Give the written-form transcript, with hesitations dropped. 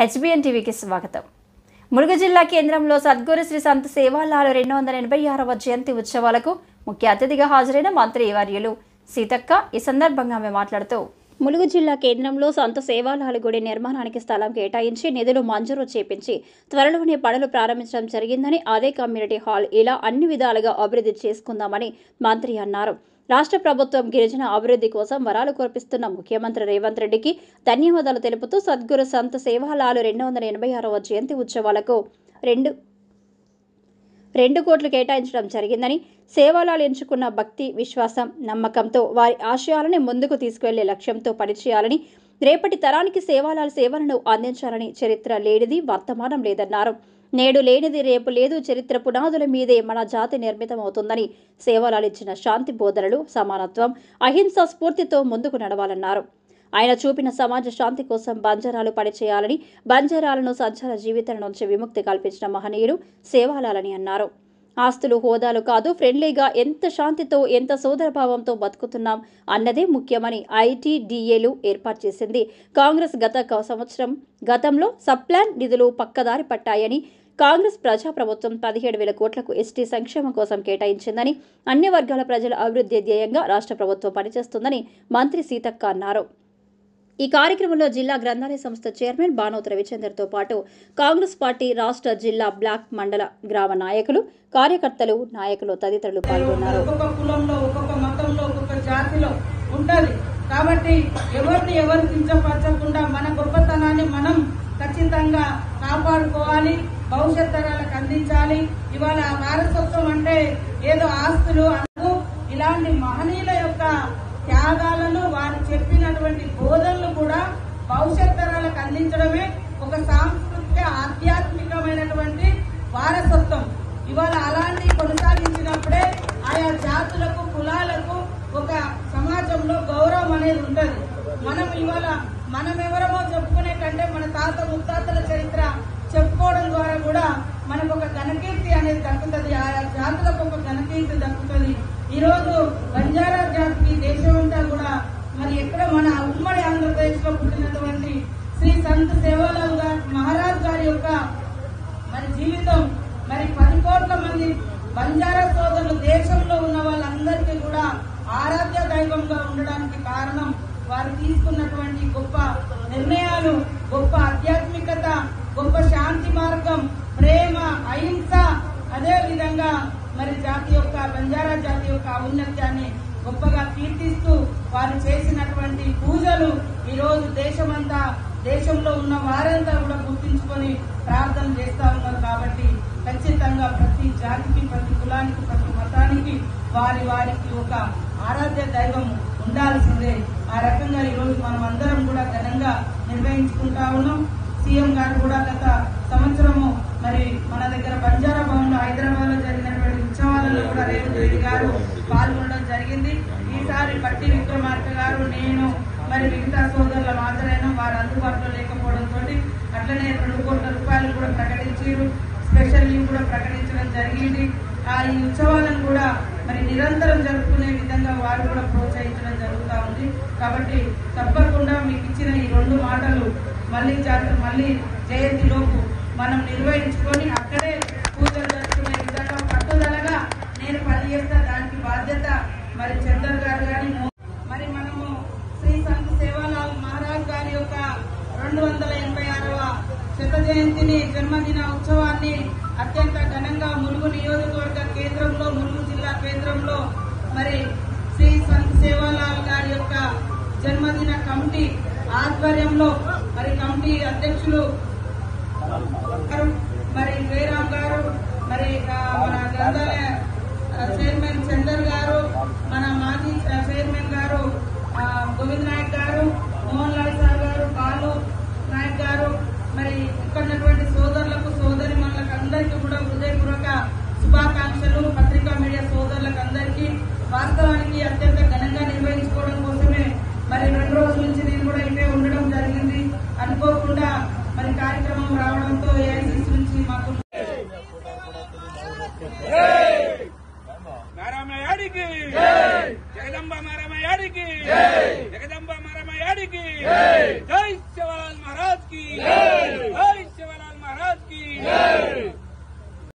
HBN టీవీకి స్వాగతం. ములుగు జిల్లా కేంద్రంలో సద్గురు శ్రీ సంత సేవాలాల్ 286వ జయంతి ఉత్సవాలకు ముఖ్య అతిథిగా హాజరైన మంత్రి వర్యులు సీతక్క ఈ సందర్భంగా ఆమె మాట్లాడుతూ ములుగు జిల్లా కేంద్రంలో సంత సేవాలాల్ గుడి నిర్మాణానికి స్థలం కేటాయించి నిధులు మంజూరు చేపించి త్వరలోనే పనులు ప్రారంభించడం జరిగిందని, అదే కమ్యూనిటీ హాల్ ఇలా అన్ని విధాలుగా అభివృద్ధి చేసుకుందామని మంత్రి అన్నారు. రాష్ట్ర ప్రభుత్వం గిరిజన అభివృద్ధి కోసం వరాలు కురిపిస్తున్న ముఖ్యమంత్రి రేవంత్ రెడ్డికి ధన్యవాదాలు తెలుపుతూ సద్గురు సంత సేవాలాల్ 286వ జయంతి ఉత్సవాలకు 2 కోట్లు కేటాయించడం జరిగిందని, సేవాలాల్ ఎంచుకున్న భక్తి, విశ్వాసం, నమ్మకంతో వారి ఆశయాలను ముందుకు తీసుకువెళ్లే లక్ష్యంతో పనిచేయాలని, రేపటి తరానికి సేవాలాల్ సేవలను అందించాలని, చరిత్ర లేనిది వర్తమానం లేదన్నారు. నేడు లేనిది రేపు లేదు, చరిత్ర పునాదుల మీదే మన జాతి నిర్మితమవుతుందని, సేవాలాల్ ఇచ్చిన శాంతి బోధనలు, సమానత్వం, అహింస స్ఫూర్తితో ముందుకు నడవాలన్నారు. ఆయన చూపిన సమాజ శాంతి కోసం బంజారాలు పనిచేయాలని, బంజారాలను సంచార జీవితాల నుంచి విముక్తి కల్పించిన మహనీయుడు సేవాలాల్ అని అన్నారు. ఆస్తులు, హోదాలు కాదు, ఫ్రెండ్లీగా ఎంత శాంతితో, ఎంత సోదరభావంతో బతుకుతున్నాం అన్నదే ముఖ్యమని ఐటీడీఏలు ఏర్పాటు చేసింది. కాంగ్రెస్ గతంలో సబ్ప్లాన్ నిధులు పక్కదారి పట్టాయని, కాంగ్రెస్ ప్రజాప్రభుత్వం 17,000 కోట్లకు ఎస్టీ సంక్షేమం కోసం కేటాయించిందని, అన్ని వర్గాల ప్రజల అభివృద్ధి ధ్యేయంగా రాష్ట్ర ప్రభుత్వం పనిచేస్తుందని మంత్రి సీతక్క అన్నారు. ఈ కార్యక్రమంలో జిల్లా గ్రంథాలయ సంస్థ చైర్మన్ బానోత్ రవిచందర్తో పాటు కాంగ్రెస్ పార్టీ రాష్ట్ర, జిల్లా, బ్లాక్, మండల, గ్రామ నాయకులు, కార్యకర్తలు, నాయకులు తదితరులు పాల్గొన్నారు. ఒక్కొక్క కులంలో, ఒక్కొక్క మతంలో, ఒక్కొక్క జాతిలో ఉంటది కాబట్టి ఎవరు కించపరచకుండా మన గొప్పతనాన్ని మనం ఖచ్చితంగా కాపాడుకోవాలి, భవిష్యత్ తరాలకు అందించాలి. ఇవాళ వారసత్వం అంటే ఏదో ఆస్తులు అంటూ ఇలాంటి మహనీయుల యొక్క త్యాగాలను, వారు చెప్పినటువంటి బోధనలు కూడా భవిష్యత్ తరాలకు అందించడమే ఒక సాంస్కృతిక, ఆధ్యాత్మికమైనటువంటి వారసత్వం. ఇవాళ అలాంటి కొనసాగించినప్పుడే ఆయా జాతులకు, కులాలకు ఒక సమాజంలో గౌరవం అనేది ఉంటది. మనం ఎవరమో చెప్పుకునే కంటే మన తాత ముత్తాతల చరిత్ర చెప్పుకోవడం ద్వారా కూడా మనకు ఒక ఘనకీర్తి అనేది దక్కుతుంది, ఆయా జాతులకు ఒక ఘనకీర్తి దక్కుతుంది. ఈ రోజు బంజారా జాతికి దేశమంతా కూడా మరి ఎక్కడ మన ఉమ్మడి ఆంధ్రప్రదేశ్ లో పుట్టినటువంటి శ్రీ సంత్ సేవాలాల్ మహారాజ్ గారి యొక్క మరి జీవితం మరి 10 కోట్ల మంది బంజారా సోదరులు దేశంలో ఉన్న వాళ్ళందరికీ కూడా ఆరాధ్య దైవంగా ఉండడానికి కారణం వారు తీసుకున్నటువంటి గొప్ప నిర్ణయాలు, గొప్ప ఆధ్యాత్మికత, గొప్ప శాంతి మార్గం, ప్రేమ, అహింస, అదే విధంగా మరి జాతి యొక్క, బంజారా జాతి యొక్క ఔన్నత్యాన్ని గొప్పగా కీర్తిస్తూ వారు చేసినటువంటి పూజలు ఈ రోజు దేశంలో ఉన్న వారంతా కూడా గుర్తించుకొని ప్రార్థన చేస్తా ఉన్నారు. కాబట్టి ఖచ్చితంగా ప్రతి జాతికి, ప్రతి కులానికి, ప్రతి మతానికి వారికి ఒక ఆరాధ్య దైవం ఉండాల్సిందే. ఆ రకంగా ఈ రోజు మనం అందరం కూడా ఘనంగా నిర్వహించుకుంటా ఉన్నాం. సీఎం గారు కూడా గత సంవత్సరము మరి మన దగ్గర బంజారా భవన్ లో హైదరాబాద్ లో జరిగినటువంటి ఉత్సవాలలో కూడా రేవంత్ రెడ్డి గారు పాల్గొనడం జరిగింది. ఈసారి పట్టి విక్రమార్క గారు, నేను మరి మిగతా సోదరుల హాజరైన వారు అందుబాటులో లేకపోవడంతో అట్లనే 2 కోట్ల రూపాయలు కూడా ప్రకటించారు. స్పెషల్ లీవ్ కూడా ప్రకటించడం జరిగింది. ఈ ఉత్సవాలను కూడా మరి నిరంతరం జరుపుకునే విధంగా వారు కూడా ప్రోత్సహించడం జరుగుతూ ఉంది. కాబట్టి తప్పకుండా మీకు ఇచ్చిన ఈ 2 మాటలు మళ్ళీ జయంతిలోపు మనం నిర్వహించుకొని అక్కడే పూజలు జరుపుకునే విధంగా పట్టుదలగా నేను పనిచేస్తా. దానికి బాధ్యత మరి చందర్ గారు గాని, మరి మనము శ్రీ సంత సేవాలాల్ మహారాజ్ గారి యొక్క 286వ శత జయంతిని, జన్మదిన ఉత్సవాన్ని అత్యంత ఘనంగా ములుగు నియోజకవర్గ కేంద్రంలో, ములుగు జిల్లా కేంద్రంలో మరి శ్రీ సంత సేవాలాల్ గారి యొక్క జన్మదిన కమిటీ ఆధ్వర్యంలో మరి కమిటీ అధ్యక్షులు మరి జయరామ్ గారు, మరి మన గ్రంథాలయ చైర్మన్ చందర్ గారు, మన మాజీ చైర్మన్ గారు గోవింద్ నాయక్ గారు, మోహన్ లాల్ సార్ గారు, కాలు నాయక్ గారు, మరి ఇక్కడున్నటువంటి సోదరులకు, సోదరిమణులకు అందరికీ కూడా హృదయపూర్వక శుభాకాంక్షలు. పత్రికా మీడియా సోదరులకు అందరికీ వాస్తవానికి అత్యంత ఘనంగా నిర్వహించుకోవడం కోసమే మరి 2 రోజుల నుంచి నేను కూడా ఇవే ఉండడం జరిగింది. అనుకోకుండా మరి కార్యక్రమం రావడంతో ఏఐసిసి నుంచి మాకు జగదంబ మారమయాడికి